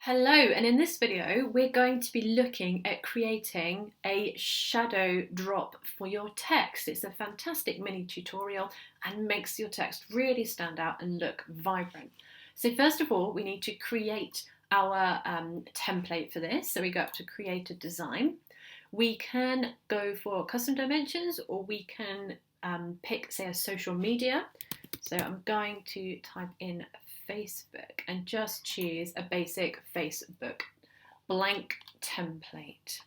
Hello, and in this video we're going to be looking at creating a shadow drop for your text. It's a fantastic mini tutorial and makes your text really stand out and look vibrant. So first of all, we need to create our template for this. So we go up to create a design. We can go for custom dimensions, or we can pick, say, a social media. So I'm going to type in Facebook and just choose a basic Facebook blank template.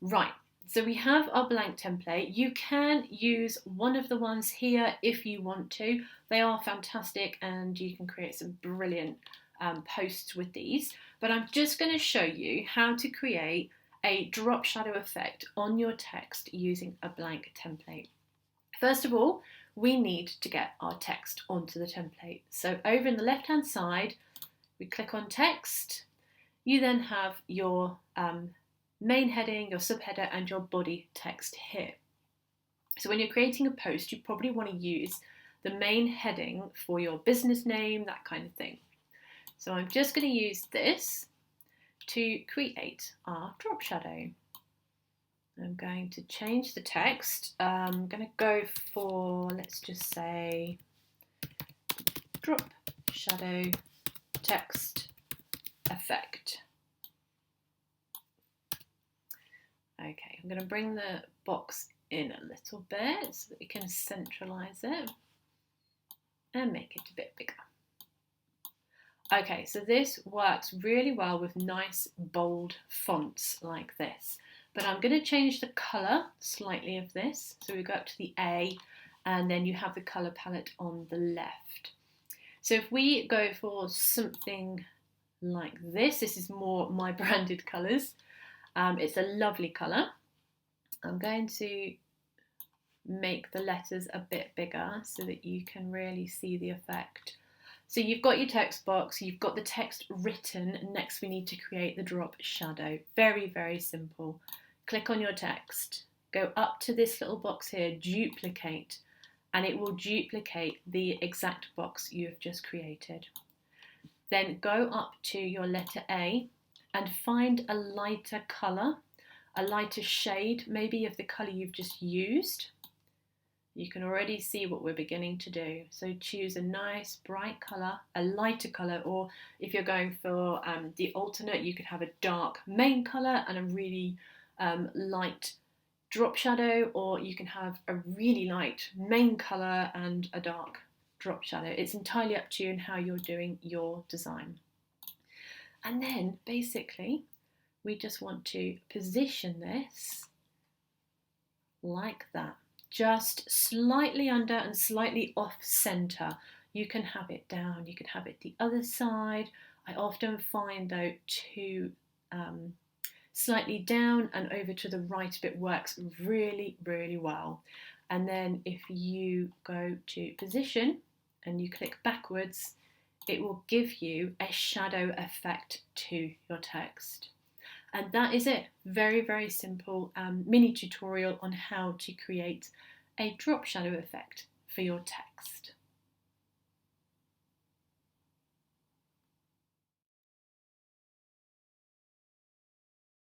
Right, so we have our blank template. You can use one of the ones here if you want to. They are fantastic and you can create some brilliant posts with these. But I'm just going to show you how to create a drop shadow effect on your text using a blank template. First of all, we need to get our text onto the template. So over in the left hand side, we click on text. You then have your main heading, your subheader, and your body text here. So when you're creating a post, you probably want to use the main heading for your business name, that kind of thing. So I'm just going to use this to create our drop shadow. I'm going to change the text. I'm going to go for, let's just say, drop shadow text effect. Okay, I'm going to bring the box in a little bit so that we can centralize it and make it a bit bigger. Okay, so this works really well with nice bold fonts like this. But I'm going to change the colour slightly of this. So we go up to the A, and then you have the colour palette on the left. So if we go for something like this is more my branded colours. It's a lovely colour. I'm going to make the letters a bit bigger so that you can really see the effect. So you've got your text box, you've got the text written. Next we need to create the drop shadow. Very, very simple. Click on your text, go up to this little box here, duplicate, and it will duplicate the exact box you have just created. Then go up to your letter A and find a lighter colour, a lighter shade maybe of the colour you've just used. You can already see what we're beginning to do. So choose a nice bright colour, a lighter colour, or if you're going for the alternate, you could have a dark main colour and a really light drop shadow, or you can have a really light main colour and a dark drop shadow. It's entirely up to you and how you're doing your design. And then basically we just want to position this like that. Just slightly under and slightly off centre. You can have it down, you can have it the other side. I often find though to slightly down and over to the right bit works really, really well. And then if you go to position and you click backwards, it will give you a shadow effect to your text. And that is it. Very, very simple mini tutorial on how to create a drop shadow effect for your text.